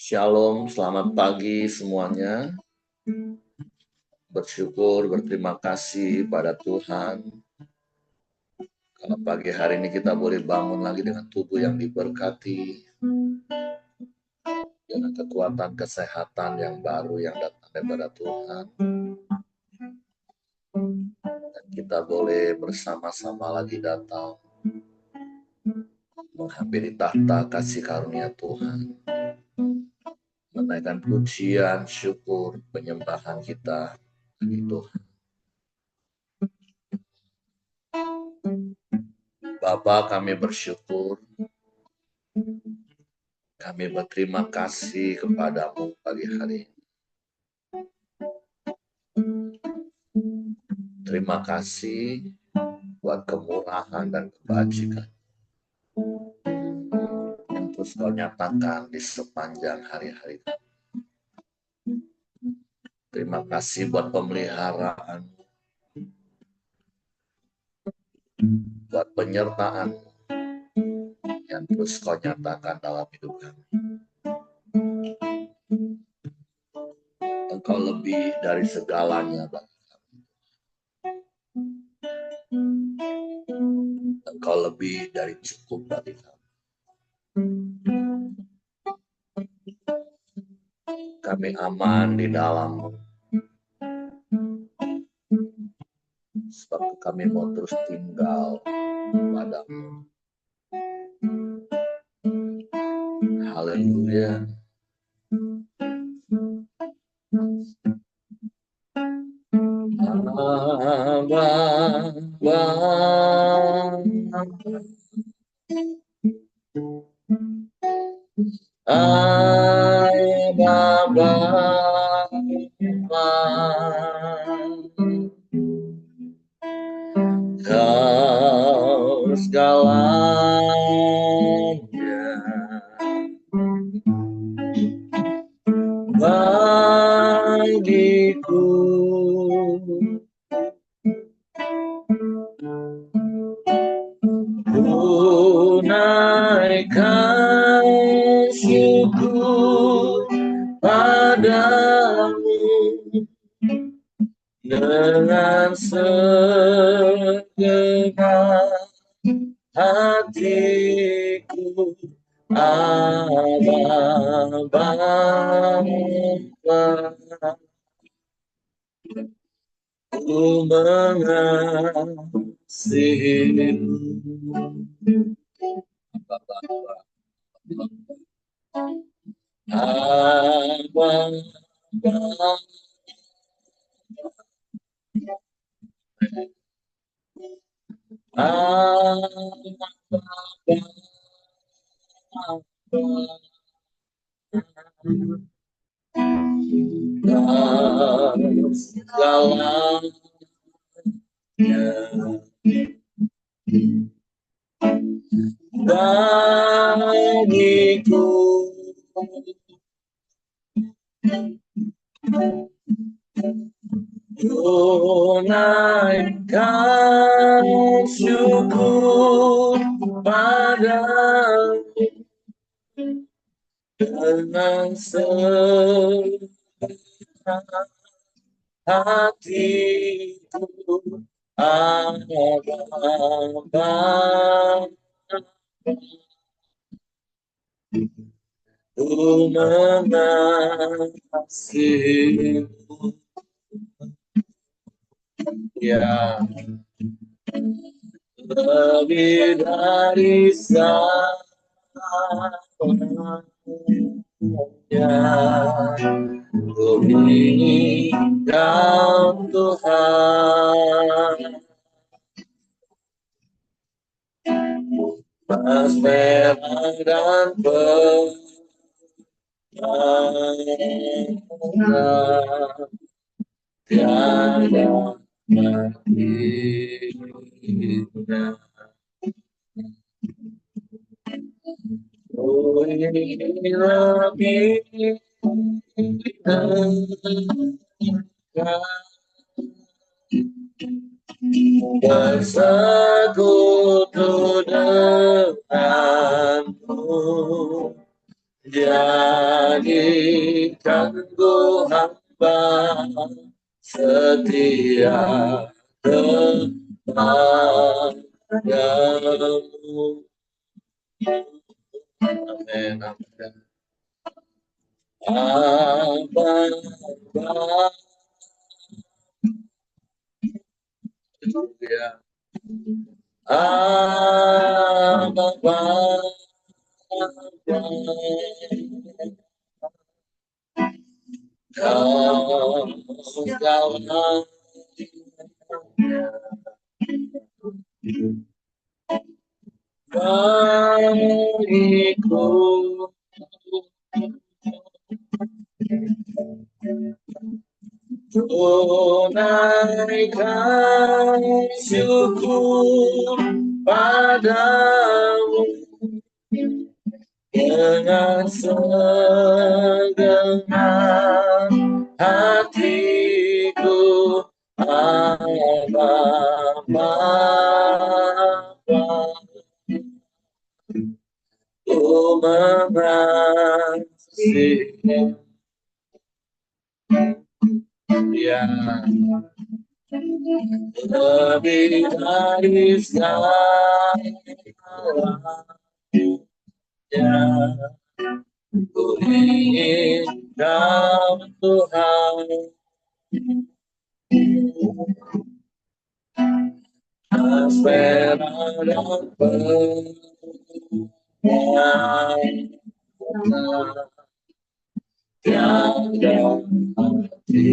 Shalom, selamat pagi semuanya. Bersyukur, berterima kasih pada Tuhan. Kalau pagi hari ini kita boleh bangun lagi dengan tubuh yang diberkati, dengan kekuatan kesehatan yang baru yang datang daripada Tuhan. Dan kita boleh bersama-sama lagi datang menghampiri tahta kasih karunia Tuhan. Menaikkan pujian, syukur, penyembahan kita bagi Tuhan. Bapa, kami bersyukur, kami berterima kasih kepadamu pagi hari ini. Terima kasih buat kemurahan dan kebajikan yang terus kau nyatakan di sepanjang hari-hari kami. Terima kasih buat pemeliharaan, buat penyertaan yang terus kau nyatakan dalam hidup kami. Engkau lebih dari segalanya bagi kami. Engkau lebih dari cukup bagi kami. Kami aman di dalam, sebab kami mau terus tinggal padamu. Haleluya. Kau segalanya bagiku. Ku naikkan syukur padamu dengan segenap hatiku. Abba Bapa, ku mengasihimu. Abba Bapa, kau segalanya bagiku. Ku naikkan syukur padamu dengan segenap hatiku. Abba, ku mengasihimu. Ya, lebih dari segalanya, ku ingin Kau Tuhan. Mas merah dan pelangi, tiada tandingan. Oh, ini lebih bersekutu denganmu, jadi padamu. Amin, amin. Abba, ya. Abba, kau segala bagiku. Tunaikan syukur padamu dengan segenap hatiku. Bapa, ku mengasihi. Ya, lebih dari segalanya, ku ingin Kau Tuhan, aspera dan pengharapan tiada henti.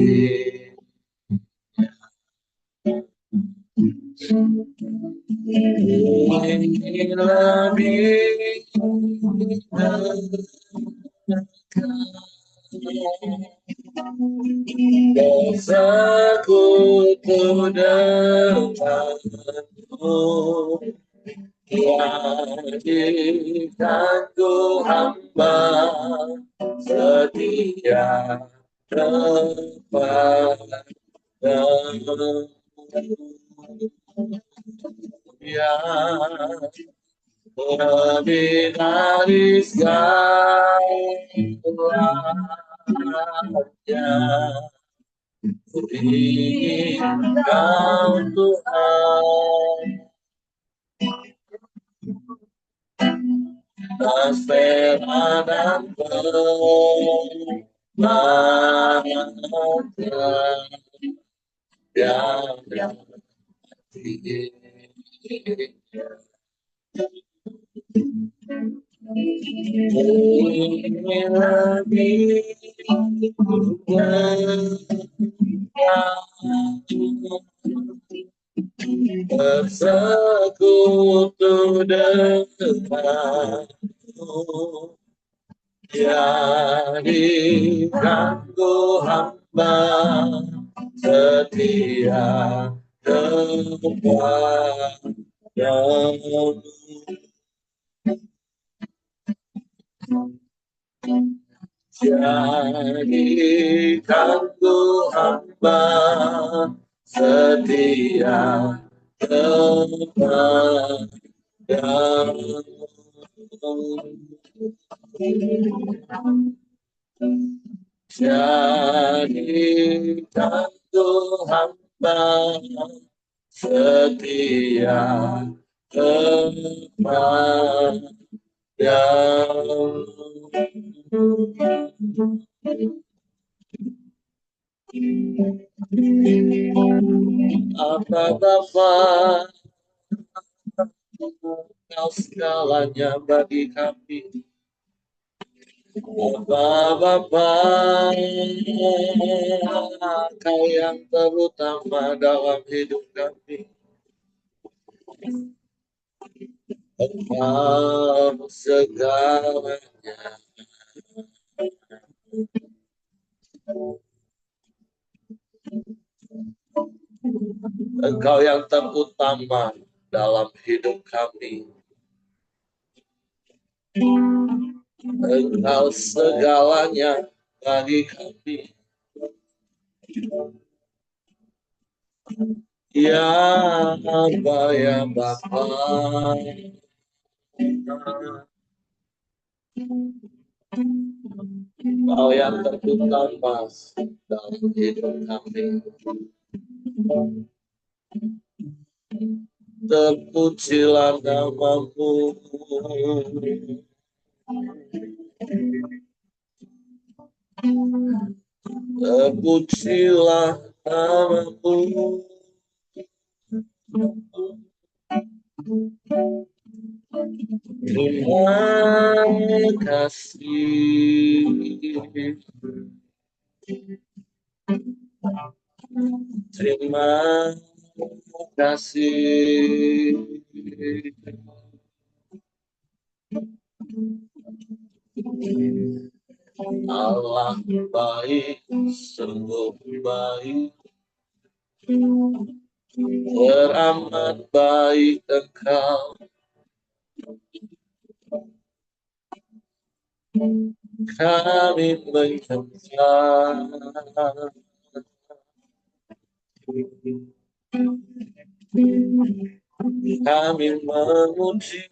Ingin lebih bersekutu denganmu, jadikanku hamba setia kepadamu. Ya, lebih dari segalanya, ku ingin Kau Tuhan, aspera dan pengharapan yang tinggi. Ingin lebih bersekutu denganmu, jadikanku hamba setia kepadamu. Jadikanku hamba setia kepadamu. Jadikanku hamba setia kepadamu. Apa Bapa, Kau segalanya bagi kami. Apa Bapa, Kau yang terutama dalam hidup kami. Engkau segalanya. Engkau yang terutama dalam hidup kami. Engkau segalanya bagi kami. Ya Aba, ya Bapa, Kau yang terutama dalam hidup kami. terpujilah namamu. Terpujilah namamu. Terima kasih. Terima kasih. Allah baik, sungguh baik, teramat baik Engkau. Kami menyembah, kami memuji,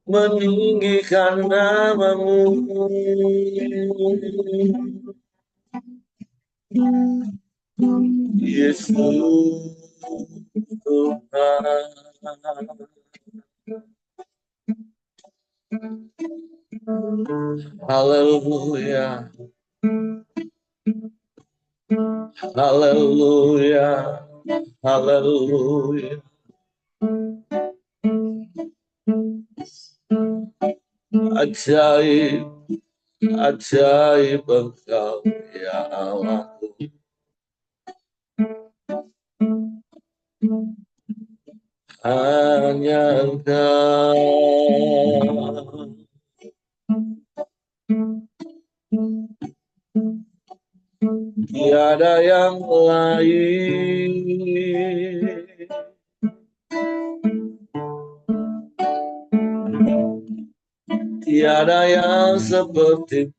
meninggikan namamu. Yesus Tuhan. Haleluya, haleluya, haleluya. Ajaib, ajaib Engkau ya Allahku. Hanya Engkau, tiada yang lain. Tiada yang sepertimu.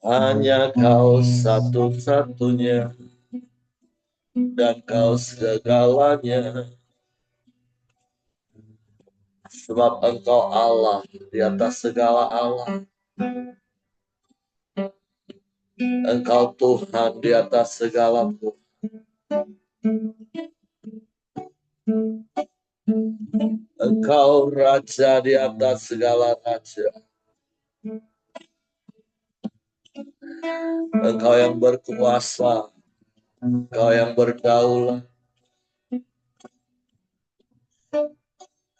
Hanya Kau satu-satunya, dan Kau segalanya. Sebab Engkau Allah di atas segala Allah. Engkau Tuhan di atas segala Tuhan. Engkau Raja di atas segala Raja. Engkau yang berkuasa, Engkau yang berdaulat,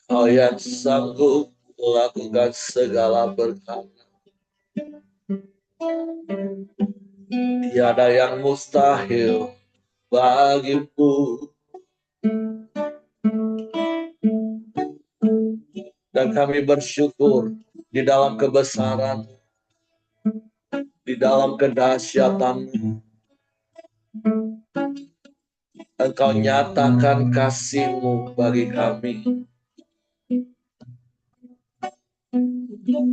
Engkau yang sanggup melakukan segala berkat. Tiada yang mustahil bagimu. Dan kami bersyukur di dalam kebesaran, di dalam kedahsyatan-Mu. Engkau nyatakan kasih-Mu bagi kami.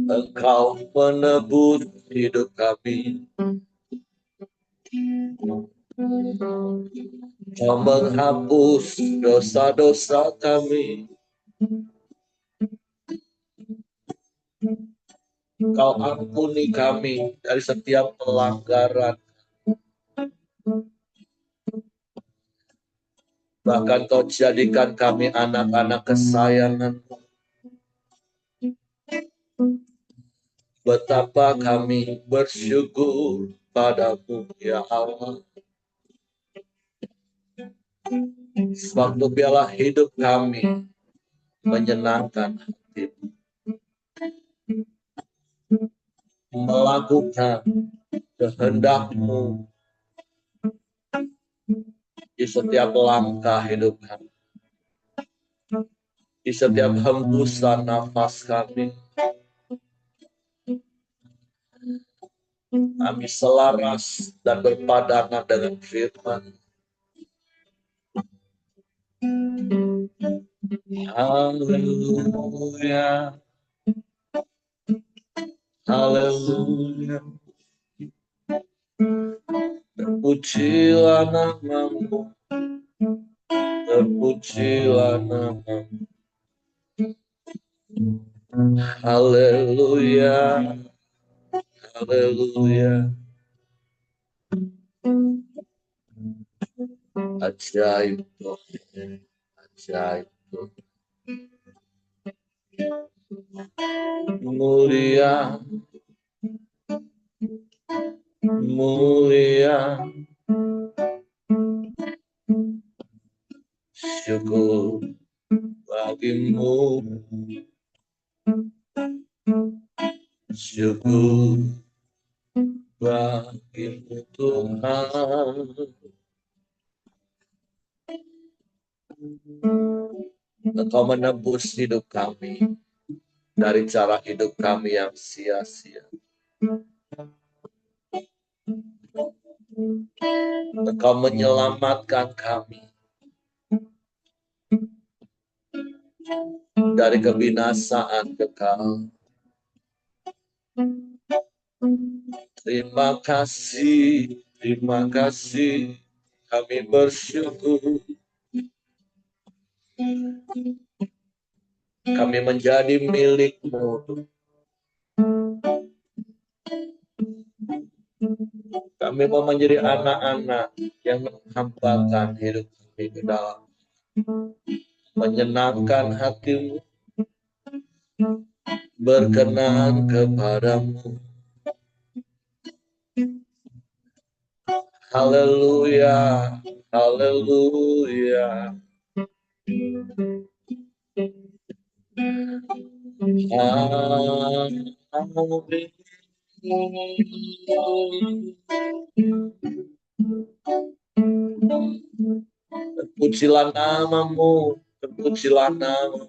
Engkau menebus hidup kami. Engkau menghapus dosa-dosa kami. Engkau ampuni kami dari setiap pelanggaran. Bahkan Kau jadikan kami anak-anak kesayangan-Mu. Betapa kami bersyukur padamu ya Allah. Waktu biarlah hidup kami menyenangkan hati-Mu. Melakukan kehendak-Mu di setiap langkah hidup kami. Di setiap hembusan nafas kami. Kami selaras dan berpadangan dengan firman. Haleluya. Haleluya. Terpujilah namamu. Terpujilah namamu. Haleluya, haleluya. Ajaib Tuhan, ajaib Tuhan. Mulia, mulia. Syukur bagimu, syukur bagimu Tuhan. Engkau menebus hidup kami dari cara hidup kami yang sia-sia. Engkau menyelamatkan kami dari kebinasaan kekal. Terima kasih, terima kasih. Kami bersyukur. Kami menjadi milik-Mu. Kami mau menjadi anak-anak yang menghambakan hidup kami ke dalam, menyenangkan hati-Mu, berkenan kepadamu. Haleluya, haleluya. Amin. Terpujilah nama-Mu, terpujilah nama.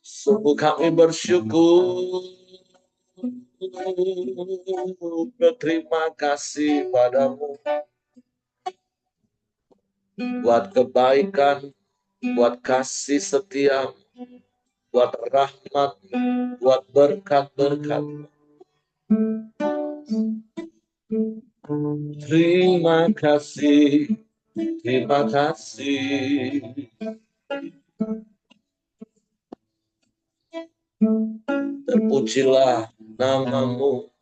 Sungguh kami bersyukur, berterima kasih padamu buat kebaikan, buat kasih setia, buat rahmat, buat berkat-berkat. Terima kasih, terima kasih. Terpujilah nama-Mu,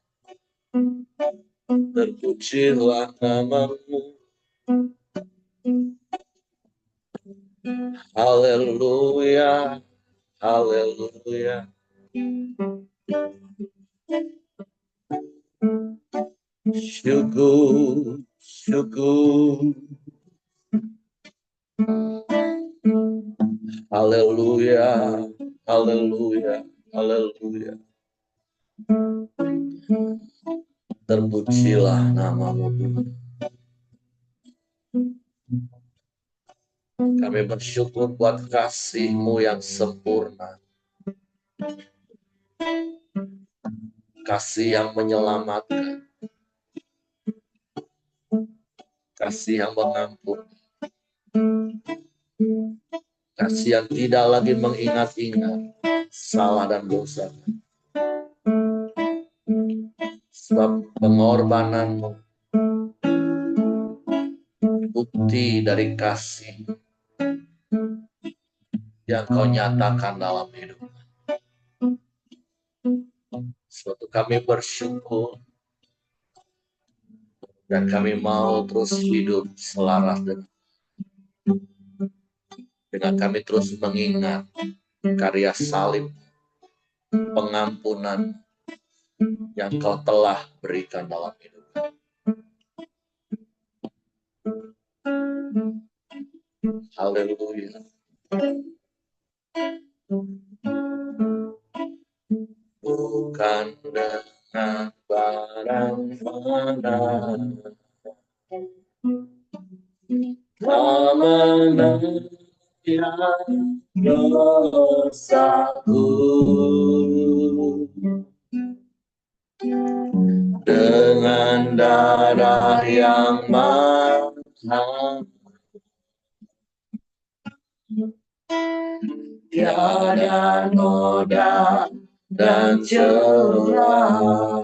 terpujilah nama-Mu. Haleluya, haleluya. Syukur, syukur. Haleluya, haleluya, haleluya. Terpujilah nama-Mu. Kami bersyukur buat kasih-Mu yang sempurna. Kasih yang menyelamatkan. Kasih yang mengampuni. Kasih yang tidak lagi mengingat-ingat salah dan dosa. Sebab pengorbanan-Mu bukti dari kasih yang Kau nyatakan dalam hidup. Suatu kami bersyukur dan kami mau terus hidup selaras dengan kami terus mengingat karya salib, pengampunan yang Kau telah berikan dalam hidup. Haleluya. Bukan dengan barang mana, kemenangan dosaku, dengan darah yang mahal, tiada noda dan celah.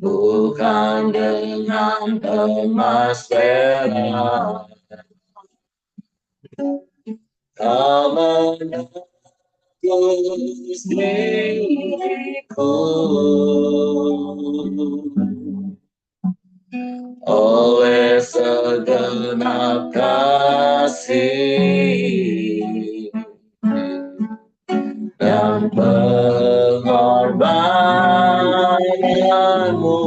Bukan dengan emas perak, Kau menebus diriku oleh segenap kasih dan pengorbananmu.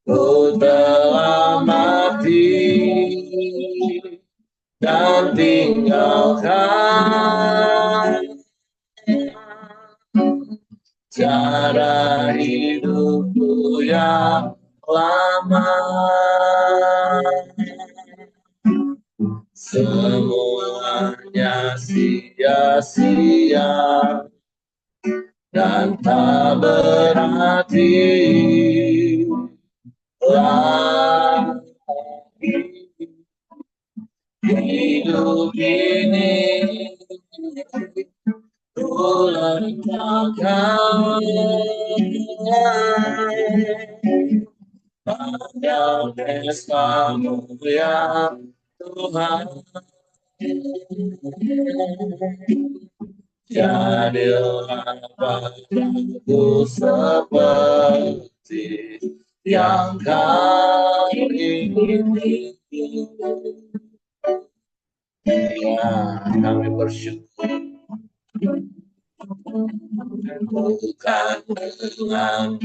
Ku telah mati dan tinggalkan cara hidupku yang lama. Semuanya sia-sia dan tak berarti lagi hidup ini. Ku letakkan pada pestamu ya Tuhan. Jadilah padaku seperti yang kau ingini. Ya, kami bersyukur. Bukan dengan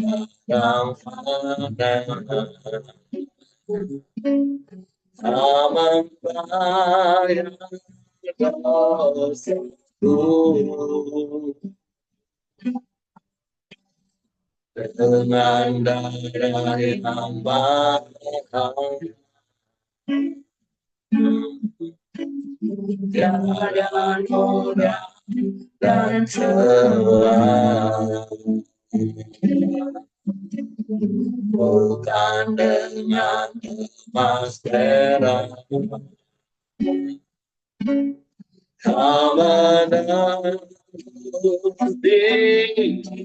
yang fana, membayar dosaku dengan darah yang mahal. Tiada noda dan celah, bukan dengan emas perak. Kau menebus diriku,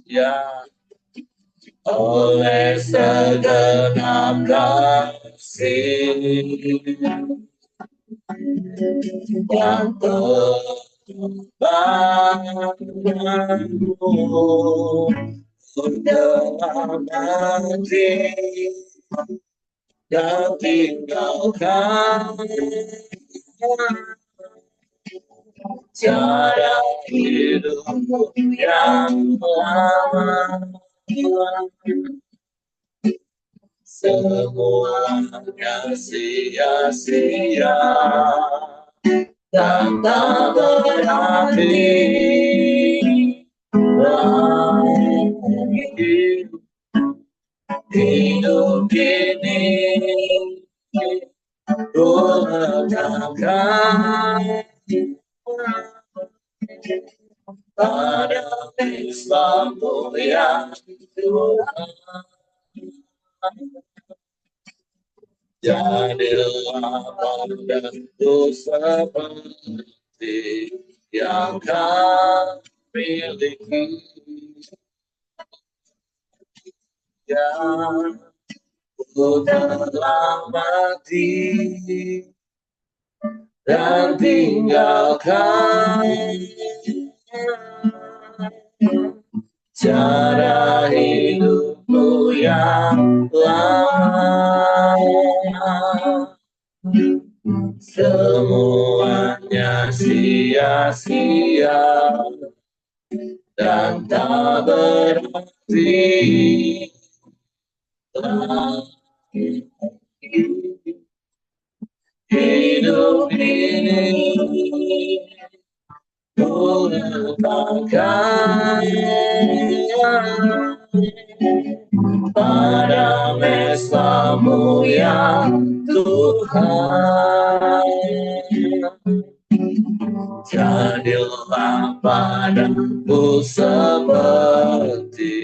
ya, oleh segenap kasih dan pengorbananmu. Ku telah mati dan tinggalkan cara hidup yang lama. Semuanya sia-sia dan tak berarti lagi hidup ini. Ku letakkan pada pestamu ya Tuhan. Jadilah padaku seperti yang kau miliki. Ya, ku telah mati dan tinggalkan cara hidupmu yang lama. Semuanya sia-sia dan tak berarti lagi hidup ini. Ku letakkan pada pestamu ya Tuhan. Jadilah padaku seperti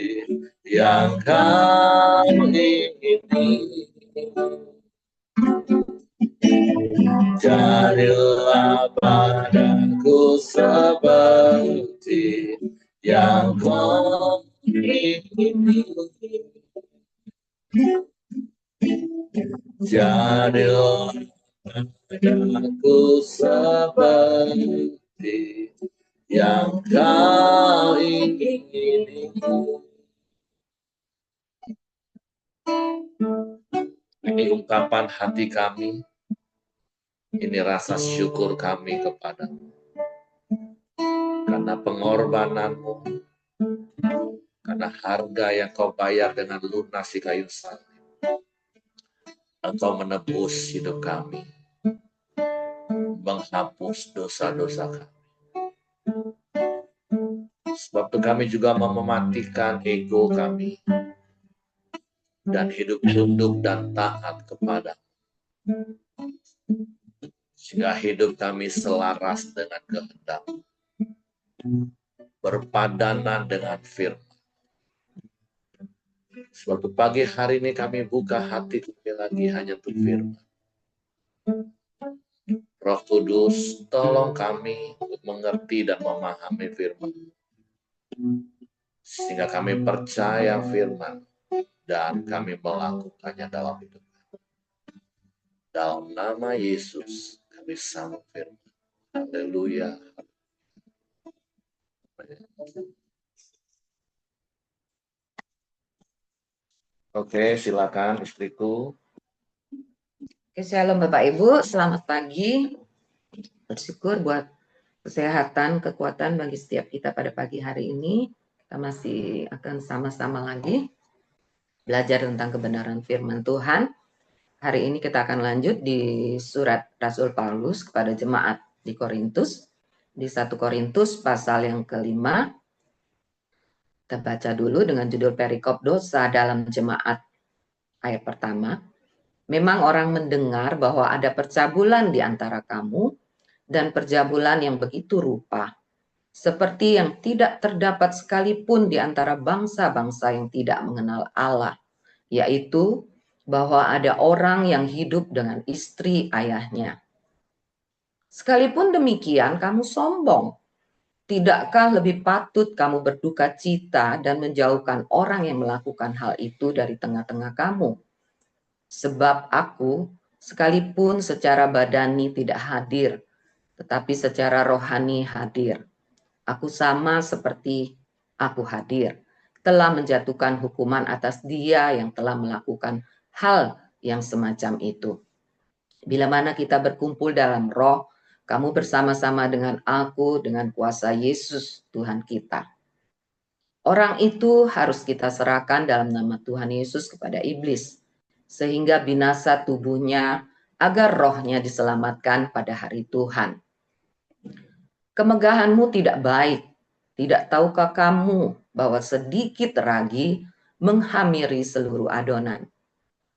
yang kau ingini. Jadilah padaku seperti yang kau ingini. Jadilah jadilah aku seperti yang kau ingini. Ini ungkapan hati kami, ini rasa syukur kami kepadamu. Karena pengorbananmu, karena harga yang kau bayar dengan lunas di kayu salib. Engkau menebus hidup kami, menghapus dosa-dosa kami. Sebab itu kami juga mau mematikan ego kami dan hidup tunduk dan taat kepada, sehingga hidup kami selaras dengan kehendak, berpadanan dengan firman. Sebab itu pagi hari ini kami buka hati kami lagi hanya untuk firman. Roh Kudus, tolong kami untuk mengerti dan memahami firman, sehingga kami percaya firman dan kami melakukannya dalam hidup kami. Dalam nama Yesus kami sambut firman. Haleluya. Oke, silakan istriku. Oke, shalom Bapak Ibu, selamat pagi. Bersyukur buat kesehatan, kekuatan bagi setiap kita pada pagi hari ini. Kita masih akan sama-sama lagi belajar tentang kebenaran firman Tuhan. Hari ini kita akan lanjut di surat Rasul Paulus kepada jemaat di Korintus. Di 1 Korintus pasal yang kelima. Kita baca dulu dengan judul perikop dosa dalam jemaat ayat pertama. Memang orang mendengar bahwa ada percabulan di antara kamu dan percabulan yang begitu rupa, seperti yang tidak terdapat sekalipun di antara bangsa-bangsa yang tidak mengenal Allah, yaitu bahwa ada orang yang hidup dengan istri ayahnya. Sekalipun demikian, kamu sombong. Tidakkah lebih patut kamu berduka cita dan menjauhkan orang yang melakukan hal itu dari tengah-tengah kamu? Sebab aku, sekalipun secara badani tidak hadir, tetapi secara rohani hadir. Aku sama seperti aku hadir, telah menjatuhkan hukuman atas dia yang telah melakukan hal yang semacam itu. Bila mana kita berkumpul dalam roh, kamu bersama-sama dengan aku dengan kuasa Yesus Tuhan kita. Orang itu harus kita serahkan dalam nama Tuhan Yesus kepada iblis, sehingga binasa tubuhnya agar rohnya diselamatkan pada hari Tuhan. Kemegahanmu tidak baik. Tidak tahukah kamu bahwa sedikit ragi menghamiri seluruh adonan?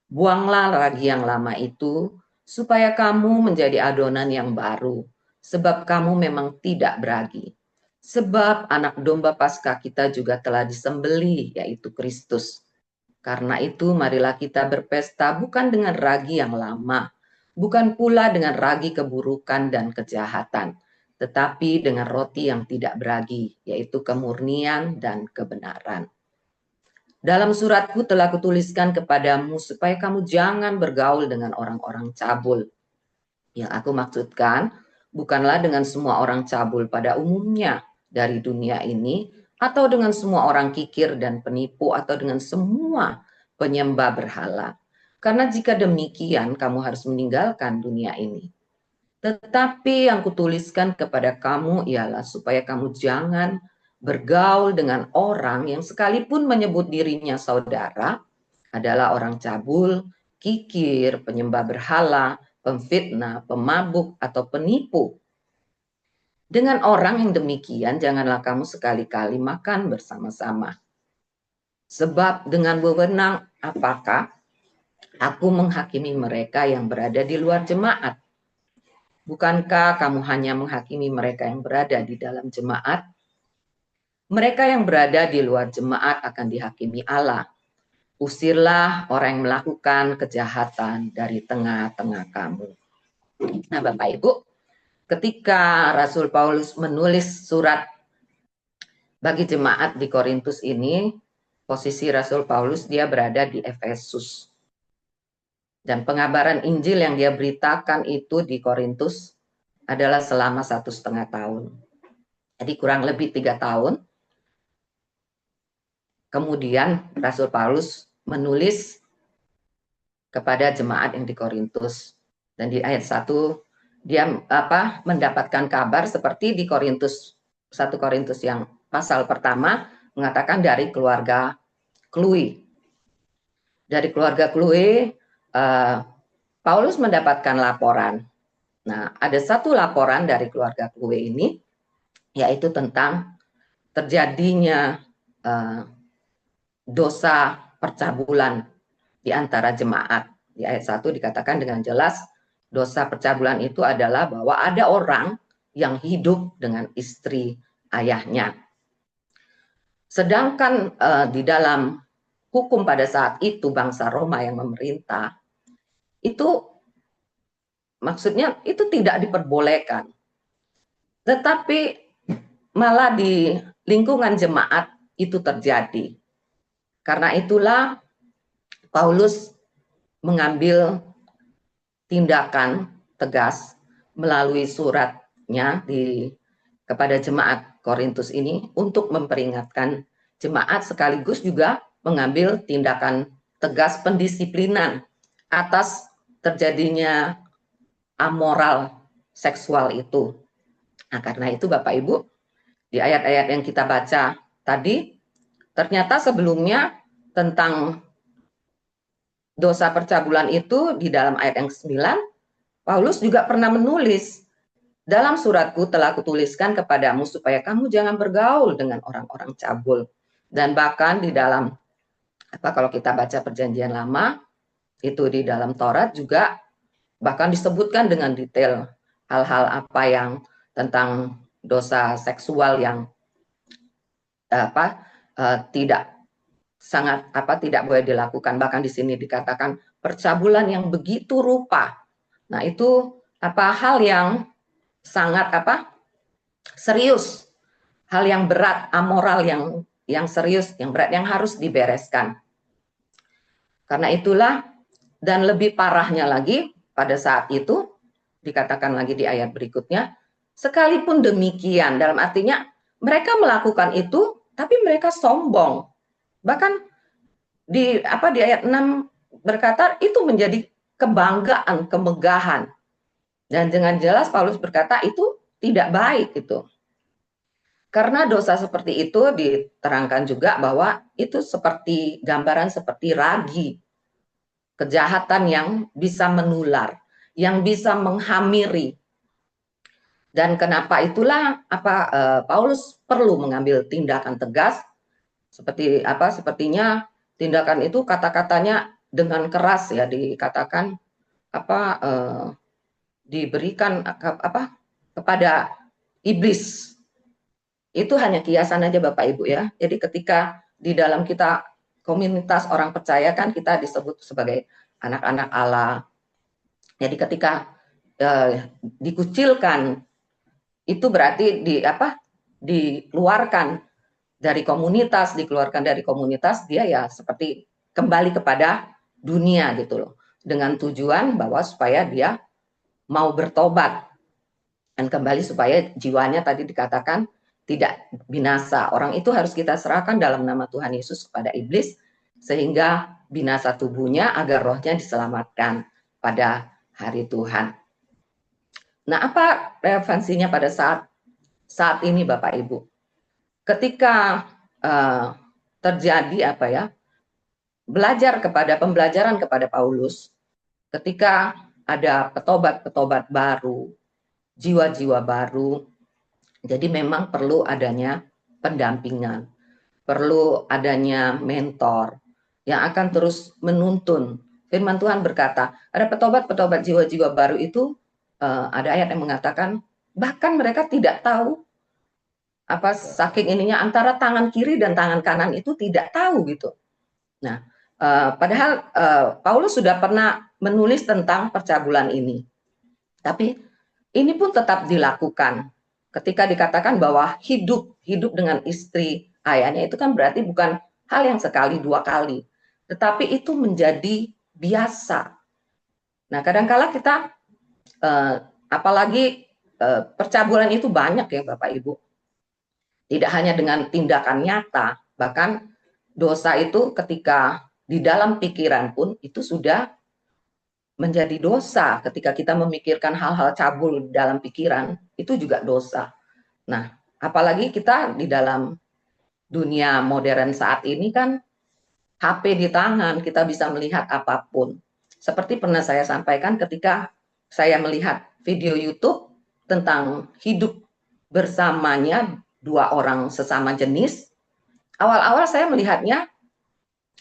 Buanglah ragi yang lama itu, supaya kamu menjadi adonan yang baru, sebab kamu memang tidak beragi. Sebab anak domba Paskah kita juga telah disembelih, yaitu Kristus. Karena itu marilah kita berpesta bukan dengan ragi yang lama, bukan pula dengan ragi keburukan dan kejahatan, tetapi dengan roti yang tidak beragi, yaitu kemurnian dan kebenaran. Dalam suratku telah kutuliskan kepadamu supaya kamu jangan bergaul dengan orang-orang cabul. Yang aku maksudkan bukanlah dengan semua orang cabul pada umumnya dari dunia ini, atau dengan semua orang kikir dan penipu, atau dengan semua penyembah berhala. Karena jika demikian kamu harus meninggalkan dunia ini. Tetapi yang kutuliskan kepada kamu ialah supaya kamu jangan bergaul dengan orang yang sekalipun menyebut dirinya saudara adalah orang cabul, kikir, penyembah berhala, pemfitnah, pemabuk, atau penipu. Dengan orang yang demikian janganlah kamu sekali-kali makan bersama-sama. Sebab dengan wewenang apakah aku menghakimi mereka yang berada di luar jemaat? Bukankah kamu hanya menghakimi mereka yang berada di dalam jemaat? Mereka yang berada di luar jemaat akan dihakimi Allah. Usirlah orang yang melakukan kejahatan dari tengah-tengah kamu. Nah, Bapak Ibu, ketika Rasul Paulus menulis surat bagi jemaat di Korintus ini, posisi Rasul Paulus dia berada di Efesus. Dan pengabaran Injil yang dia beritakan itu di Korintus adalah selama 1,5 tahun. Jadi kurang lebih 3 tahun. Kemudian Rasul Paulus menulis kepada jemaat yang di Korintus. Dan di ayat 1 dia mendapatkan kabar seperti di Korintus 1 Korintus yang pasal pertama mengatakan dari keluarga Chloe. Dari keluarga Chloe, Paulus mendapatkan laporan. Nah, ada satu laporan dari keluarga Chloe ini, yaitu tentang terjadinya dosa percabulan di antara jemaat. Di ayat 1 dikatakan dengan jelas, dosa percabulan itu adalah bahwa ada orang yang hidup dengan istri ayahnya. Sedangkan di dalam hukum pada saat itu bangsa Roma yang memerintah, itu maksudnya itu tidak diperbolehkan. Tetapi malah di lingkungan jemaat itu terjadi. Karena itulah Paulus mengambil tindakan tegas melalui suratnya kepada jemaat Korintus ini untuk memperingatkan jemaat sekaligus juga mengambil tindakan tegas pendisiplinan atas terjadinya amoral seksual itu. Nah, karena itu Bapak Ibu, di ayat-ayat yang kita baca tadi, ternyata sebelumnya tentang dosa percabulan itu di dalam ayat yang 9, Paulus juga pernah menulis, dalam suratku telah kutuliskan kepadamu supaya kamu jangan bergaul dengan orang-orang cabul. Dan bahkan di dalam, kalau kita baca perjanjian lama, itu di dalam Taurat juga bahkan disebutkan dengan detail hal-hal apa yang tentang dosa seksual yang tidak boleh dilakukan. Bahkan di sini dikatakan percabulan yang begitu rupa. Nah, itu hal yang sangat serius, hal yang berat, amoral yang serius, yang berat, yang harus dibereskan. Karena itulah, dan lebih parahnya lagi pada saat itu dikatakan lagi di ayat berikutnya, sekalipun demikian, dalam artinya mereka melakukan itu tapi mereka sombong. Bahkan di ayat 6 berkata itu menjadi kebanggaan, kemegahan. Dan dengan jelas Paulus berkata itu tidak baik itu. Karena dosa seperti itu diterangkan juga bahwa itu seperti gambaran seperti ragi. Kejahatan yang bisa menular, yang bisa menghamiri. Dan kenapa itulah Paulus perlu mengambil tindakan tegas sepertinya tindakan itu kata-katanya dengan keras ya dikatakan diberikan kepada iblis. Itu hanya kiasan aja Bapak Ibu ya. Jadi ketika di dalam kita komunitas orang percaya kan kita disebut sebagai anak-anak Allah. Jadi ketika dikucilkan itu berarti dikeluarkan dari komunitas, dia ya seperti kembali kepada dunia gitu loh. Dengan tujuan bahwa supaya dia mau bertobat dan kembali supaya jiwanya tadi dikatakan tidak binasa. Orang itu harus kita serahkan dalam nama Tuhan Yesus kepada iblis sehingga binasa tubuhnya agar rohnya diselamatkan pada hari Tuhan. Nah, apa relevansinya pada saat ini Bapak Ibu? Ketika terjadi pembelajaran kepada Paulus, ketika ada petobat-petobat baru, jiwa-jiwa baru, jadi memang perlu adanya pendampingan, perlu adanya mentor yang akan terus menuntun. Firman Tuhan berkata, ada petobat-petobat jiwa-jiwa baru itu, ada ayat yang mengatakan, bahkan mereka tidak tahu saking ininya antara tangan kiri dan tangan kanan itu tidak tahu gitu. Nah, padahal Paulus sudah pernah menulis tentang percabulan ini. Tapi ini pun tetap dilakukan. Ketika dikatakan bahwa hidup dengan istri ayahnya itu kan berarti bukan hal yang sekali dua kali. Tetapi itu menjadi biasa. Nah, kadangkala kita apalagi percabulan itu banyak ya Bapak Ibu. Tidak hanya dengan tindakan nyata, bahkan dosa itu ketika di dalam pikiran pun itu sudah menjadi dosa. Ketika kita memikirkan hal-hal cabul dalam pikiran, itu juga dosa. Nah, apalagi kita di dalam dunia modern saat ini kan HP di tangan, kita bisa melihat apapun. Seperti pernah saya sampaikan ketika saya melihat video YouTube tentang hidup bersamanya dua orang sesama jenis. Awal-awal saya melihatnya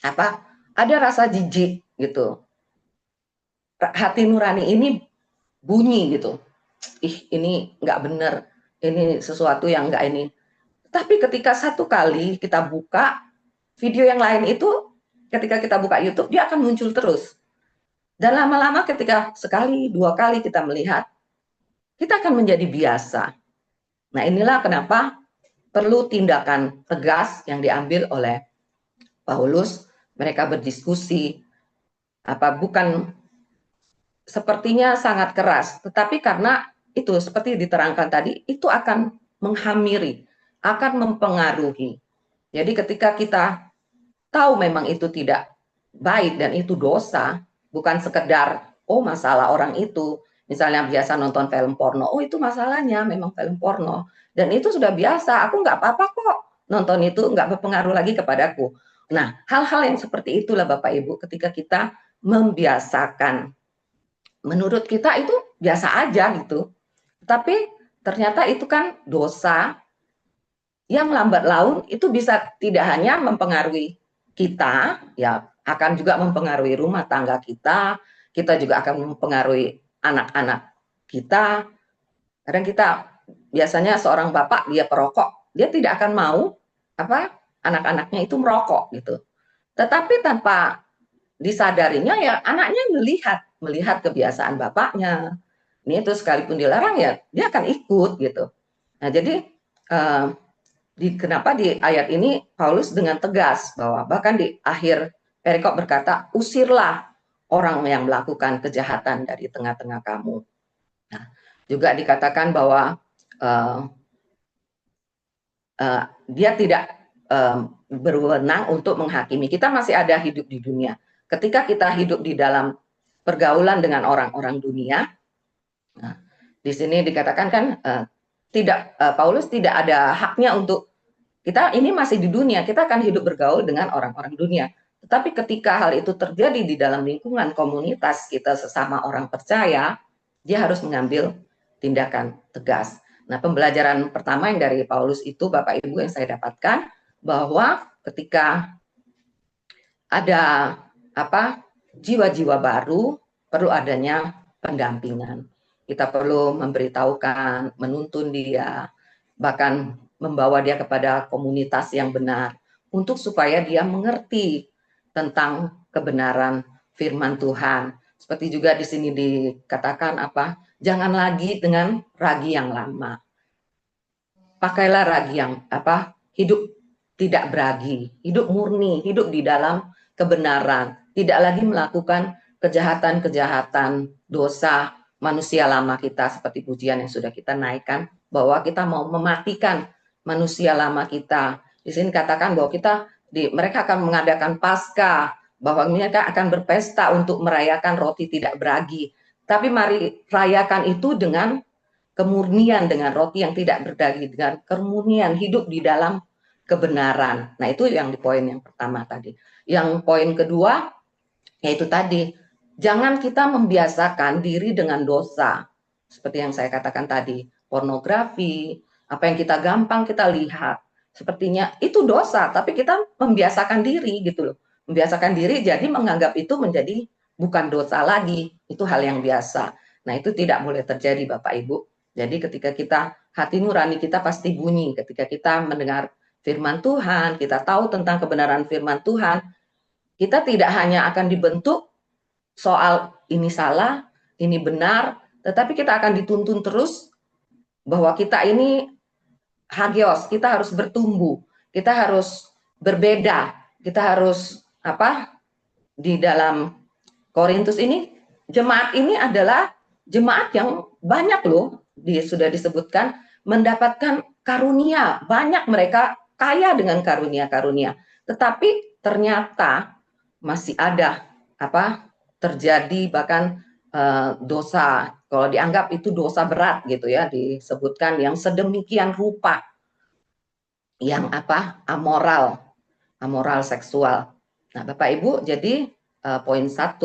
apa? Ada rasa jijik gitu. Hati nurani ini bunyi gitu. Ih, ini nggak benar. Ini sesuatu yang nggak ini. Tapi ketika satu kali kita buka video yang lain itu, ketika kita buka YouTube, dia akan muncul terus. Dan lama-lama ketika sekali, dua kali kita melihat, kita akan menjadi biasa. Nah, inilah kenapa perlu tindakan tegas yang diambil oleh Paulus. Mereka berdiskusi, bukan sepertinya sangat keras, tetapi karena itu seperti diterangkan tadi, itu akan menghamiri, akan mempengaruhi. Jadi ketika kita tahu memang itu tidak baik dan itu dosa, bukan sekedar oh masalah orang itu, misalnya biasa nonton film porno, oh itu masalahnya memang film porno, dan itu sudah biasa, aku nggak apa-apa kok nonton itu, nggak berpengaruh lagi kepadaku. Nah, hal-hal yang seperti itulah Bapak Ibu ketika kita membiasakan, menurut kita itu biasa aja gitu, tapi ternyata itu kan dosa yang lambat laun itu bisa tidak hanya mempengaruhi kita, ya akan juga mempengaruhi rumah tangga kita, kita juga akan mempengaruhi anak-anak kita. Kadang kita biasanya seorang bapak dia perokok, dia tidak akan mau anak-anaknya itu merokok gitu. Tetapi tanpa disadarinya ya anaknya melihat kebiasaan bapaknya. Ini itu sekalipun dilarang ya dia akan ikut gitu. Nah, jadi kenapa di ayat ini Paulus dengan tegas bahwa bahkan di akhir perikop berkata, usirlah orang yang melakukan kejahatan dari tengah-tengah kamu. Nah, juga dikatakan bahwa dia tidak berwenang untuk menghakimi. Kita masih ada hidup di dunia. Ketika kita hidup di dalam pergaulan dengan orang-orang dunia, nah, di sini dikatakan kan Paulus tidak ada haknya untuk kita ini masih di dunia, kita akan hidup bergaul dengan orang-orang dunia. Tetapi ketika hal itu terjadi di dalam lingkungan komunitas kita sesama orang percaya, dia harus mengambil tindakan tegas. Nah, pembelajaran pertama yang dari Paulus itu, Bapak Ibu, yang saya dapatkan, bahwa ketika ada jiwa-jiwa baru, perlu adanya pendampingan. Kita perlu memberitahukan, menuntun dia, bahkan membawa dia kepada komunitas yang benar untuk supaya dia mengerti tentang kebenaran firman Tuhan. Seperti juga di sini dikatakan jangan lagi dengan ragi yang lama. Pakailah ragi yang hidup tidak beragi, hidup murni, hidup di dalam kebenaran, tidak lagi melakukan kejahatan-kejahatan, dosa manusia lama kita seperti pujian yang sudah kita naikkan, bahwa kita mau mematikan manusia lama kita. Di sini katakan bahwa mereka akan mengadakan Paskah, bahwa mereka akan berpesta untuk merayakan roti tidak beragi. Tapi mari rayakan itu dengan kemurnian, dengan roti yang tidak berdaging, dengan kemurnian hidup di dalam kebenaran. Nah, itu yang di poin yang pertama tadi. Yang poin kedua, yaitu tadi, jangan kita membiasakan diri dengan dosa. Seperti yang saya katakan tadi, pornografi, apa yang kita gampang kita lihat, sepertinya itu dosa, tapi kita membiasakan diri gitu loh. Membiasakan diri jadi menganggap itu menjadi bukan dosa lagi, itu hal yang biasa. Nah, itu tidak boleh terjadi Bapak Ibu. Jadi ketika kita, hati nurani kita pasti bunyi, ketika kita mendengar firman Tuhan, kita tahu tentang kebenaran firman Tuhan, kita tidak hanya akan dibentuk soal ini salah, ini benar, tetapi kita akan dituntun terus bahwa kita ini hagios, kita harus bertumbuh, kita harus berbeda, kita harus di dalam Korintus ini jemaat ini adalah jemaat yang banyak loh, sudah disebutkan mendapatkan karunia, banyak mereka kaya dengan karunia-karunia. Tetapi ternyata masih ada terjadi bahkan dosa, kalau dianggap itu dosa berat gitu ya, disebutkan yang sedemikian rupa, yang amoral seksual. Nah, Bapak Ibu, jadi poin 1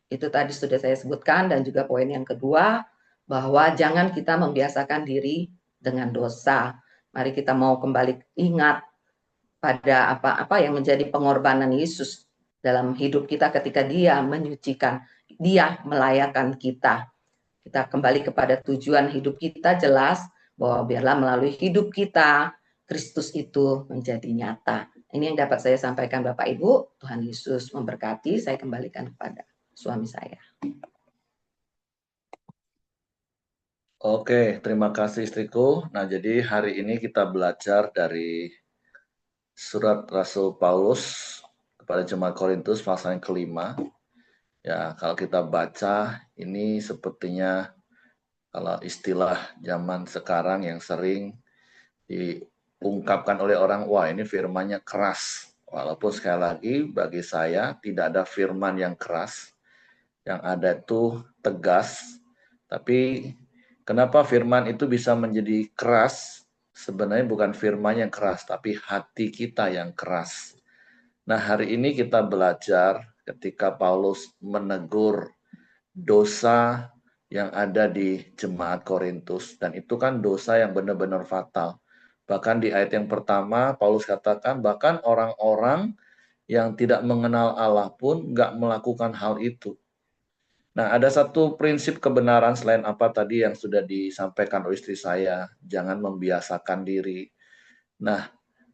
itu tadi sudah saya sebutkan, dan juga poin yang kedua bahwa jangan kita membiasakan diri dengan dosa. Mari kita mau kembali ingat pada apa yang menjadi pengorbanan Yesus dalam hidup kita ketika Dia menyucikan, Dia melayakkan kita. Kita kembali kepada tujuan hidup kita, jelas bahwa biarlah melalui hidup kita Kristus itu menjadi nyata. Ini yang dapat saya sampaikan Bapak Ibu. Tuhan Yesus memberkati. Saya kembalikan kepada suami saya. Oke, terima kasih istriku. Nah, jadi hari ini kita belajar dari surat Rasul Paulus kepada jemaat Korintus pasal yang kelima. Ya, kalau kita baca ini sepertinya kalau istilah zaman sekarang yang sering diungkapkan oleh orang, wah ini firmannya keras. Walaupun sekali lagi bagi saya tidak ada firman yang keras, yang ada itu tegas. Tapi kenapa firman itu bisa menjadi keras? Sebenarnya bukan firman yang keras, tapi hati kita yang keras. Nah, hari ini kita belajar ketika Paulus menegur dosa yang ada di jemaat Korintus. Dan itu kan dosa yang benar-benar fatal. Bahkan di ayat yang pertama, Paulus katakan bahkan orang-orang yang tidak mengenal Allah pun nggak melakukan hal itu. Nah, ada satu prinsip kebenaran selain apa tadi yang sudah disampaikan oleh istri saya, jangan membiasakan diri. Nah,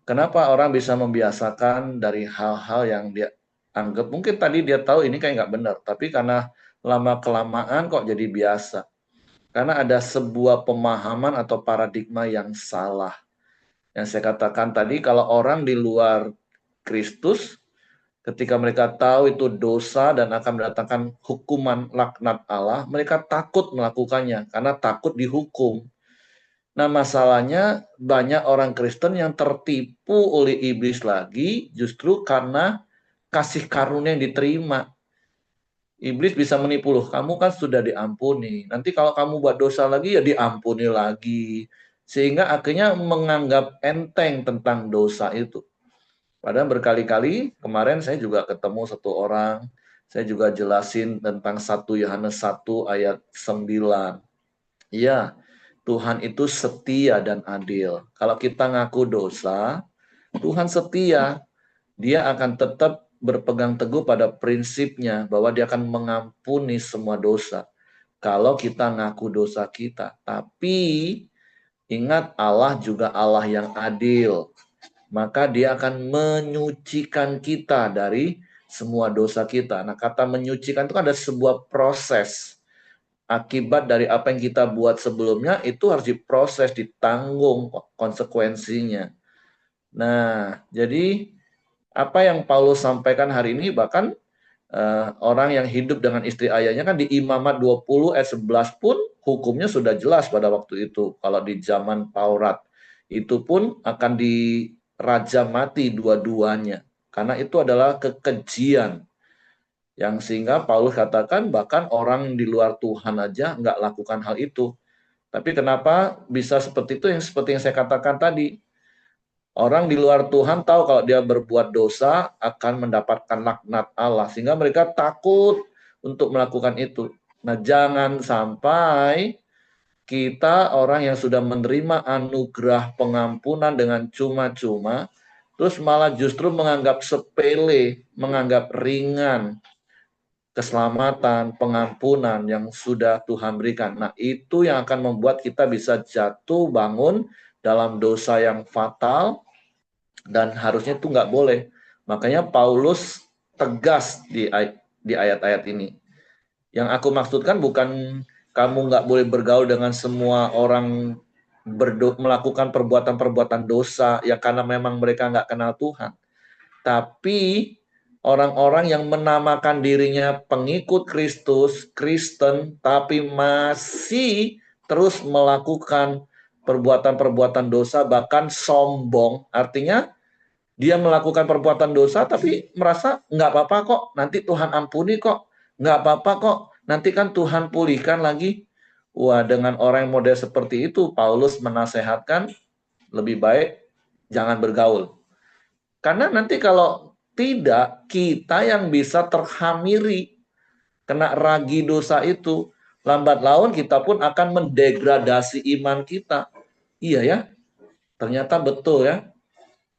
kenapa orang bisa membiasakan dari hal-hal yang dia anggap, mungkin tadi dia tahu ini kayak nggak benar, tapi karena lama-kelamaan kok jadi biasa. Karena ada sebuah pemahaman atau paradigma yang salah. Yang saya katakan tadi, kalau orang di luar Kristus, ketika mereka tahu itu dosa dan akan mendatangkan hukuman laknat Allah, mereka takut melakukannya karena takut dihukum. Nah, masalahnya banyak orang Kristen yang tertipu oleh iblis lagi justru karena kasih karunia yang diterima. Iblis bisa menipu loh, kamu kan sudah diampuni. Nanti kalau kamu buat dosa lagi ya diampuni lagi. Sehingga akhirnya menganggap enteng tentang dosa itu. Padahal berkali-kali kemarin saya juga ketemu satu orang, saya juga jelasin tentang 1 Yohanes 1 ayat 9. Iya, Tuhan itu setia dan adil. Kalau kita ngaku dosa, Tuhan setia. Dia akan tetap berpegang teguh pada prinsipnya bahwa dia akan mengampuni semua dosa. Kalau kita ngaku dosa kita. Tapi ingat, Allah juga Allah yang adil. Maka dia akan menyucikan kita dari semua dosa kita. Nah, kata menyucikan itu kan ada sebuah proses. Akibat dari apa yang kita buat sebelumnya itu harus diproses, ditanggung konsekuensinya. Nah, jadi apa yang Paulus sampaikan hari ini, bahkan orang yang hidup dengan istri ayahnya kan di Imamat 20 ayat 11 pun hukumnya sudah jelas pada waktu itu. Kalau di zaman Taurat itu pun akan dirajamati dua-duanya. Karena itu adalah kekejian. Yang sehingga Paulus katakan bahkan orang di luar Tuhan aja nggak lakukan hal itu. Tapi kenapa bisa seperti itu, yang seperti yang saya katakan tadi. Orang di luar Tuhan tahu kalau dia berbuat dosa akan mendapatkan laknat Allah. Sehingga mereka takut untuk melakukan itu. Nah, jangan sampai kita orang yang sudah menerima anugerah pengampunan dengan cuma-cuma, terus malah justru menganggap sepele, menganggap ringan keselamatan, pengampunan yang sudah Tuhan berikan. Nah, itu yang akan membuat kita bisa jatuh bangun dalam dosa yang fatal, dan harusnya itu nggak boleh. Makanya Paulus tegas di ayat-ayat ini. Yang aku maksudkan bukan kamu nggak boleh bergaul dengan semua orang melakukan perbuatan-perbuatan dosa yang karena memang mereka nggak kenal Tuhan. Tapi orang-orang yang menamakan dirinya pengikut Kristus, Kristen, tapi masih terus melakukan perbuatan-perbuatan dosa, bahkan sombong. Artinya dia melakukan perbuatan dosa tapi merasa nggak apa-apa kok, nanti Tuhan ampuni kok, nggak apa-apa kok, nanti kan Tuhan pulihkan lagi. Wah, dengan orang yang model seperti itu, Paulus menasehatkan lebih baik jangan bergaul. Karena nanti kalau tidak, kita yang bisa terhamiri, kena ragi dosa itu, lambat laun kita pun akan mendegradasi iman kita. Iya ya, ternyata betul ya.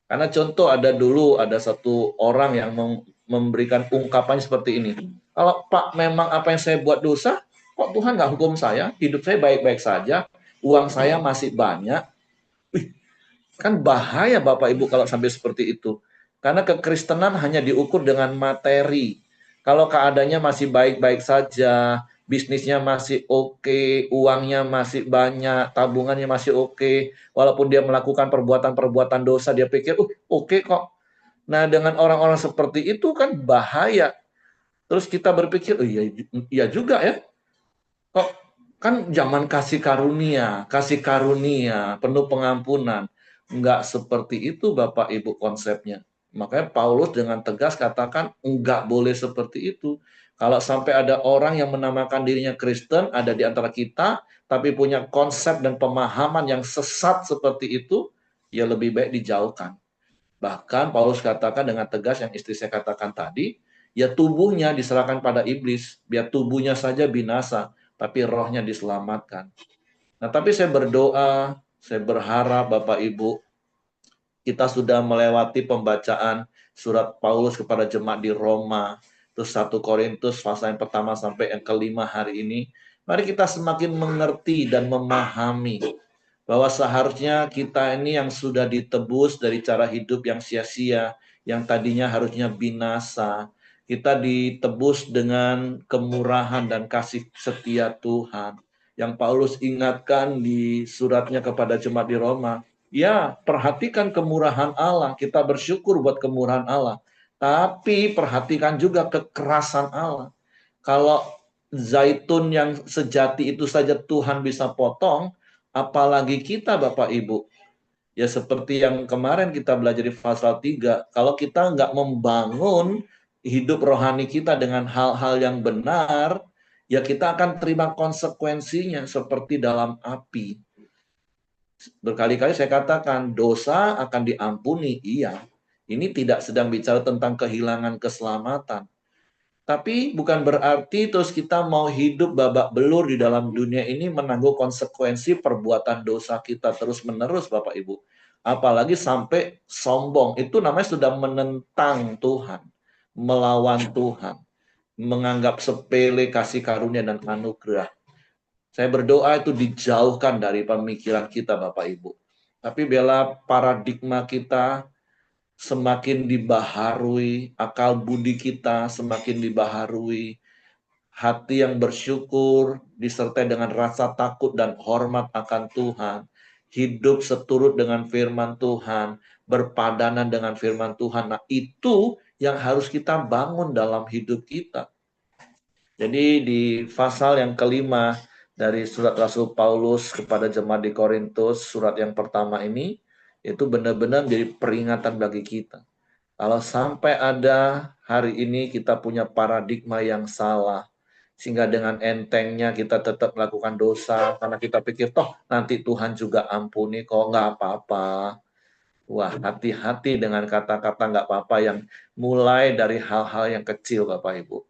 Karena contoh ada satu orang yang memberikan ungkapan seperti ini. Kalau Pak memang apa yang saya buat dosa, kok Tuhan nggak hukum saya? Hidup saya baik-baik saja, uang saya masih banyak. Wih, kan bahaya Bapak Ibu kalau sampai seperti itu. Karena kekristenan hanya diukur dengan materi. Kalau keadaannya masih baik-baik saja, bisnisnya masih oke, uangnya masih banyak, tabungannya masih oke, walaupun dia melakukan perbuatan-perbuatan dosa, dia pikir, oke kok. Nah, dengan orang-orang seperti itu kan bahaya. Terus kita berpikir, oh iya juga ya. Kok kan zaman kasih karunia, penuh pengampunan. Enggak seperti itu Bapak Ibu konsepnya. Makanya Paulus dengan tegas katakan enggak boleh seperti itu. Kalau sampai ada orang yang menamakan dirinya Kristen ada di antara kita, tapi punya konsep dan pemahaman yang sesat seperti itu, ya lebih baik dijauhkan. Bahkan Paulus katakan dengan tegas yang istri saya katakan tadi, ya tubuhnya diserahkan pada iblis, biar tubuhnya saja binasa, tapi rohnya diselamatkan. Nah, tapi saya berdoa, saya berharap Bapak Ibu, kita sudah melewati pembacaan surat Paulus kepada jemaat di Roma, terus 1 Korintus pasal yang pertama sampai yang kelima hari ini. Mari kita semakin mengerti dan memahami bahwa seharusnya kita ini yang sudah ditebus dari cara hidup yang sia-sia, yang tadinya harusnya binasa, kita ditebus dengan kemurahan dan kasih setia Tuhan. Yang Paulus ingatkan di suratnya kepada jemaat di Roma, ya perhatikan kemurahan Allah, kita bersyukur buat kemurahan Allah, tapi perhatikan juga kekerasan Allah. Kalau zaitun yang sejati itu saja Tuhan bisa potong, apalagi kita Bapak Ibu. Ya seperti yang kemarin kita belajar di pasal 3, kalau kita nggak membangun hidup rohani kita dengan hal-hal yang benar, ya kita akan terima konsekuensinya seperti dalam api. Berkali-kali saya katakan, dosa akan diampuni, iya. Ini tidak sedang bicara tentang kehilangan keselamatan. Tapi bukan berarti terus kita mau hidup babak belur di dalam dunia ini menanggung konsekuensi perbuatan dosa kita terus-menerus Bapak Ibu. Apalagi sampai sombong. Itu namanya sudah menentang Tuhan. Melawan Tuhan. Menganggap sepele kasih karunia dan anugerah. Saya berdoa itu dijauhkan dari pemikiran kita Bapak Ibu. Tapi bila paradigma kita semakin dibaharui, akal budi kita semakin dibaharui, hati yang bersyukur disertai dengan rasa takut dan hormat akan Tuhan, hidup seturut dengan firman Tuhan, berpadanan dengan firman Tuhan. Nah, itu yang harus kita bangun dalam hidup kita. Jadi di pasal yang kelima dari surat Rasul Paulus kepada jemaat di Korintus, surat yang pertama ini, itu benar-benar menjadi peringatan bagi kita. Kalau sampai ada hari ini kita punya paradigma yang salah, sehingga dengan entengnya kita tetap melakukan dosa, karena kita pikir, toh nanti Tuhan juga ampuni kok, nggak apa-apa. Wah, hati-hati dengan kata-kata nggak apa-apa yang mulai dari hal-hal yang kecil, Bapak Ibu.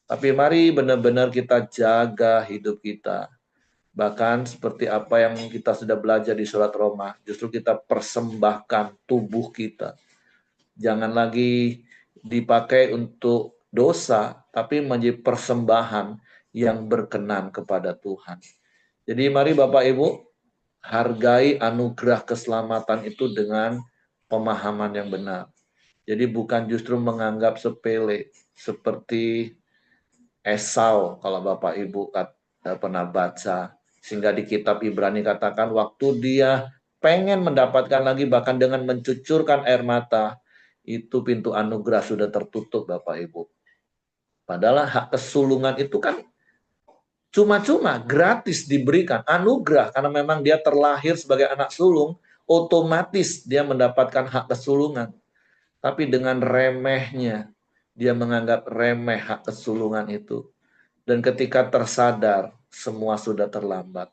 Tapi mari benar-benar kita jaga hidup kita. Bahkan seperti apa yang kita sudah belajar di surat Roma, justru kita persembahkan tubuh kita. Jangan lagi dipakai untuk dosa, tapi menjadi persembahan yang berkenan kepada Tuhan. Jadi mari Bapak Ibu, hargai anugerah keselamatan itu dengan pemahaman yang benar. Jadi bukan justru menganggap sepele, seperti Esau, kalau Bapak Ibu pernah baca, sehingga di kitab Ibrani katakan waktu dia pengen mendapatkan lagi bahkan dengan mencucurkan air mata, itu pintu anugerah sudah tertutup Bapak Ibu. Padahal hak kesulungan itu kan cuma-cuma, gratis diberikan, anugerah, karena memang dia terlahir sebagai anak sulung, otomatis dia mendapatkan hak kesulungan. Tapi dengan remehnya, dia menganggap remeh hak kesulungan itu. Dan ketika tersadar, semua sudah terlambat.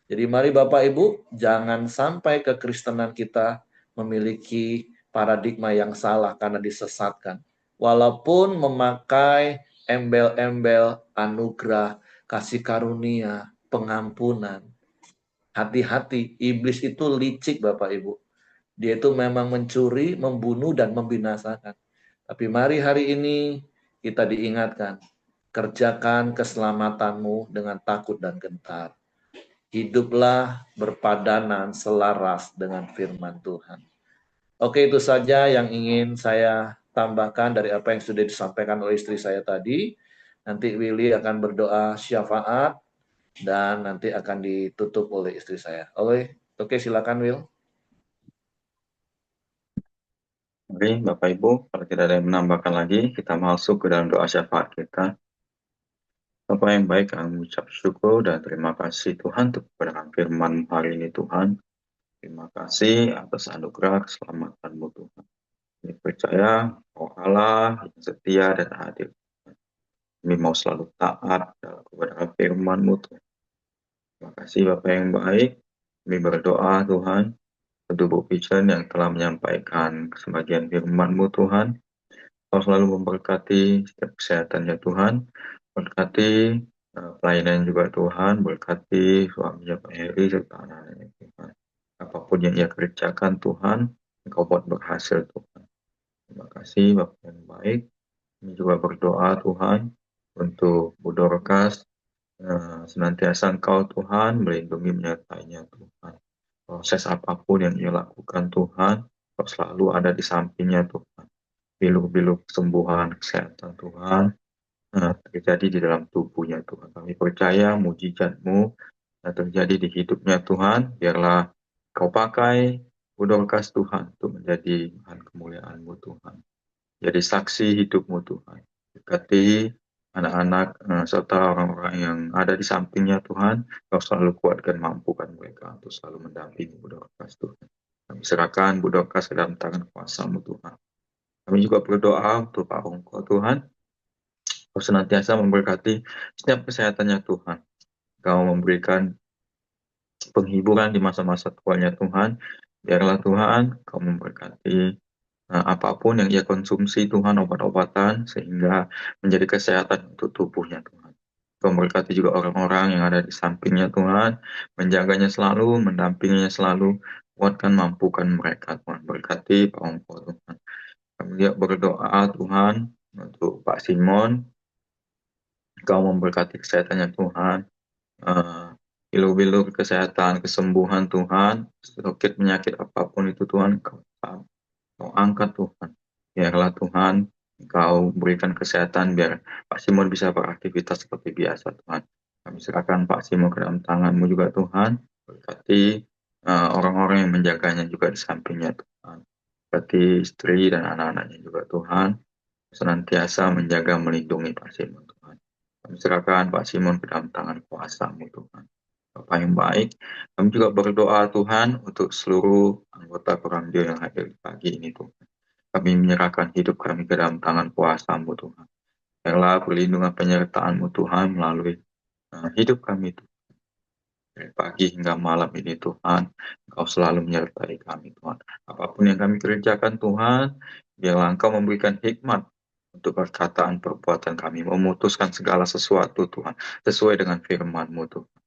Jadi mari Bapak Ibu, jangan sampai kekristenan kita memiliki paradigma yang salah karena disesatkan. Walaupun memakai embel-embel anugerah, kasih karunia, pengampunan. Hati-hati, iblis itu licik Bapak Ibu. Dia itu memang mencuri, membunuh, dan membinasakan. Tapi mari hari ini kita diingatkan, kerjakan keselamatanmu dengan takut dan gentar. Hiduplah berpadanan selaras dengan firman Tuhan. Oke, itu saja yang ingin saya tambahkan dari apa yang sudah disampaikan oleh istri saya tadi. Nanti Willy akan berdoa syafaat dan nanti akan ditutup oleh istri saya. Oke, silakan Will. Oke, Bapak Ibu, kalau tidak ada yang menambahkan lagi, kita masuk ke dalam doa syafaat kita. Bapak yang baik, kami mengucap syukur dan terima kasih Tuhan untuk kebenaran firman hari ini Tuhan. Terima kasih atas anugerah keselamatanmu Tuhan. Kami percaya bahwa Allah yang setia dan adil. Kami mau selalu taat dalam kebenaran firman-Mu Tuhan. Terima kasih Bapak yang baik. Kami berdoa Tuhan untuk Bu Pichen yang telah menyampaikan sebagian firman-Mu Tuhan. Kau selalu memberkati setiap kesehatannya Tuhan. Berkati pelayanan juga Tuhan. Berkati suaminya Pak Heri serta anak-anaknya Tuhan. Apapun yang ia kerjakan Tuhan, Engkau buat berhasil Tuhan. Terima kasih Bapak yang baik. Kami juga berdoa Tuhan untuk Bu Dorcas. Senantiasa Engkau Tuhan melindungi menyertainya Tuhan. Proses apapun yang ia lakukan Tuhan, Engkau selalu ada di sampingnya Tuhan. Biluk-biluk kesembuhan, kesehatan Tuhan terjadi di dalam tubuhnya Tuhan. Kami percaya mujizat-Mu terjadi di hidupnya Tuhan. Biarlah Kau pakai Bu Dorcas Tuhan untuk menjadi bahan kemuliaan-Mu Tuhan. Jadi saksi hidup-Mu Tuhan. Berkati anak-anak serta orang-orang yang ada di sampingnya Tuhan. Kau selalu kuatkan, mampukan mereka untuk selalu mendampingi Bu Dorcas Tuhan. Kami serahkan Bu Dorcas ke dalam tangan kuasa-Mu Tuhan. Kami juga berdoa untuk Pak Ongko Tuhan. Kau senantiasa memberkati setiap kesehatannya Tuhan. Kau memberikan penghiburan di masa-masa tuanya Tuhan. Biarlah Tuhan Kau memberkati apapun yang ia konsumsi Tuhan, obat-obatan, sehingga menjadi kesehatan untuk tubuhnya Tuhan. Kau memberkati juga orang-orang yang ada di sampingnya Tuhan, menjaganya selalu, mendampinginya selalu, kuatkan, mampukan mereka Tuhan. Berkati Pak Ongko Tuhan. Kami juga berdoa Tuhan untuk Pak Simon. Kau memberkati kesehatannya Tuhan, bilu-bilu kesehatan, kesembuhan Tuhan, sakit penyakit apapun itu Tuhan, Kau angkat Tuhan. Biarlah Tuhan, Kau berikan kesehatan biar Pak Simon bisa beraktivitas seperti biasa Tuhan. Kami serahkan Pak Simon ke dalam tangan-Mu juga Tuhan, berkati orang-orang yang menjaganya juga di sampingnya Tuhan. Berkati istri dan anak-anaknya juga Tuhan, senantiasa menjaga melindungi Pak Simon Tuhan. Kami serahkan Pak Simon ke dalam tangan kuasa-Mu Tuhan. Bapak yang baik, kami juga berdoa Tuhan untuk seluruh anggota Koramdio yang hadir di pagi ini Tuhan. Kami menyerahkan hidup kami ke dalam tangan kuasa-Mu Tuhan. Biarlah perlindungan penyertaan-Mu Tuhan melalui hidup kami Tuhan. Dari pagi hingga malam ini Tuhan, Engkau selalu menyertai kami Tuhan. Apapun yang kami kerjakan Tuhan, biarlah Engkau memberikan hikmat untuk perkataan perbuatan kami, memutuskan segala sesuatu Tuhan, sesuai dengan firman-Mu Tuhan.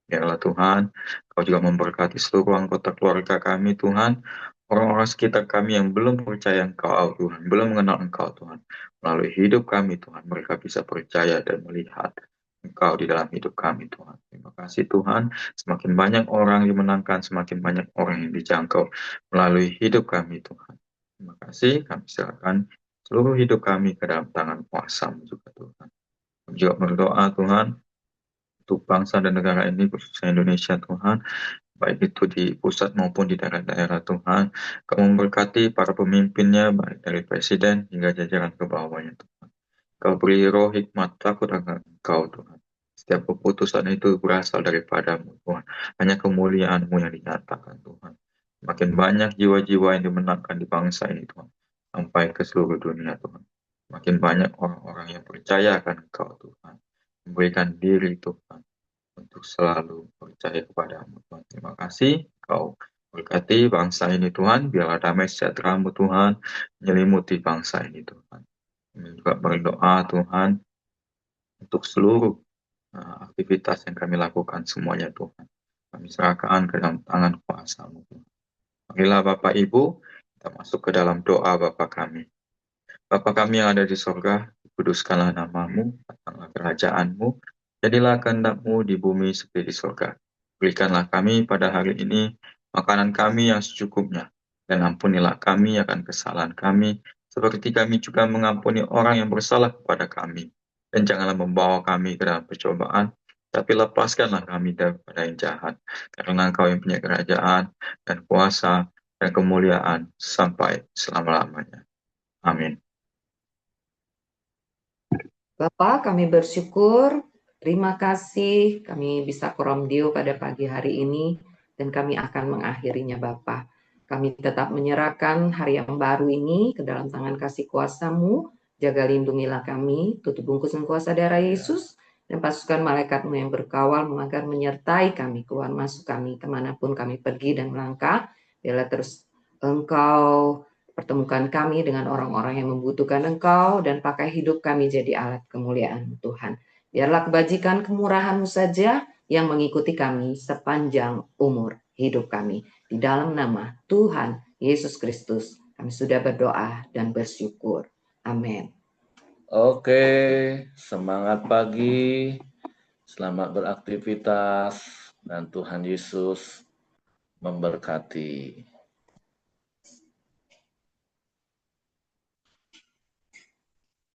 Biarlah Tuhan, Kau juga memberkati seluruh anggota keluarga kami Tuhan, orang-orang sekitar kami yang belum percaya Engkau Tuhan, belum mengenal Engkau Tuhan. Melalui hidup kami Tuhan, mereka bisa percaya dan melihat Engkau di dalam hidup kami Tuhan. Terima kasih Tuhan, semakin banyak orang dimenangkan, semakin banyak orang yang dijangkau melalui hidup kami Tuhan. Terima kasih, kami serahkan seluruh hidup kami ke dalam tangan kuasa-Mu juga Tuhan. Kami juga berdoa Tuhan, untuk bangsa dan negara ini, khususnya Indonesia Tuhan, baik itu di pusat maupun di daerah-daerah Tuhan. Kau memberkati para pemimpinnya, baik dari presiden hingga jajaran ke bawahnya Tuhan. Kau beri roh hikmat takut akan Engkau Tuhan. Setiap keputusan itu berasal daripadamu Tuhan. Hanya kemuliaan-Mu yang dinyatakan Tuhan. Makin banyak jiwa-jiwa yang dimenangkan di bangsa ini Tuhan. Sampai ke seluruh dunia Tuhan. Makin banyak orang-orang yang percaya akan Engkau Tuhan. Memberikan diri Tuhan untuk selalu percaya kepadamu Tuhan. Terima kasih Kau berkati bangsa ini Tuhan. Biarlah damai sejahtera-Mu Tuhan menyelimuti bangsa ini Tuhan. Kami juga berdoa Tuhan untuk seluruh aktivitas yang kami lakukan semuanya Tuhan. Kami serahkan ke dalam tangan kuasa-Mu Tuhan. Marilah Bapak Ibu, kita masuk ke dalam doa Bapa kami. Bapa kami yang ada di sorga, kuduskanlah nama-Mu, datanglah kerajaan-Mu, jadilah kehendak-Mu di bumi seperti di sorga. Berikanlah kami pada hari ini makanan kami yang secukupnya, dan ampunilah kami akan kesalahan kami, seperti kami juga mengampuni orang yang bersalah kepada kami. Dan janganlah membawa kami ke dalam percobaan, tapi lepaskanlah kami daripada yang jahat. Karena Engkau yang punya kerajaan, dan kuasa, dan kemuliaan, sampai selama-lamanya. Amin. Bapak, kami bersyukur, terima kasih kami bisa koramdio pada pagi hari ini, dan kami akan mengakhirinya Bapak. Kami tetap menyerahkan hari yang baru ini ke dalam tangan kasih kuasa-Mu, jaga lindungilah kami, tutup bungkus dan kuasa darah Yesus, dan pasukan malaikat-Mu yang berkawal agar menyertai kami, keluar masuk kami, kemanapun kami pergi dan melangkah, biarlah terus Engkau pertemukan kami dengan orang-orang yang membutuhkan Engkau dan pakai hidup kami jadi alat kemuliaan Tuhan. Biarlah kebajikan kemurahan-Mu saja yang mengikuti kami sepanjang umur hidup kami. Di dalam nama Tuhan Yesus Kristus kami sudah berdoa dan bersyukur. Amin. Oke, semangat pagi, selamat beraktivitas, dan Tuhan Yesus memberkati.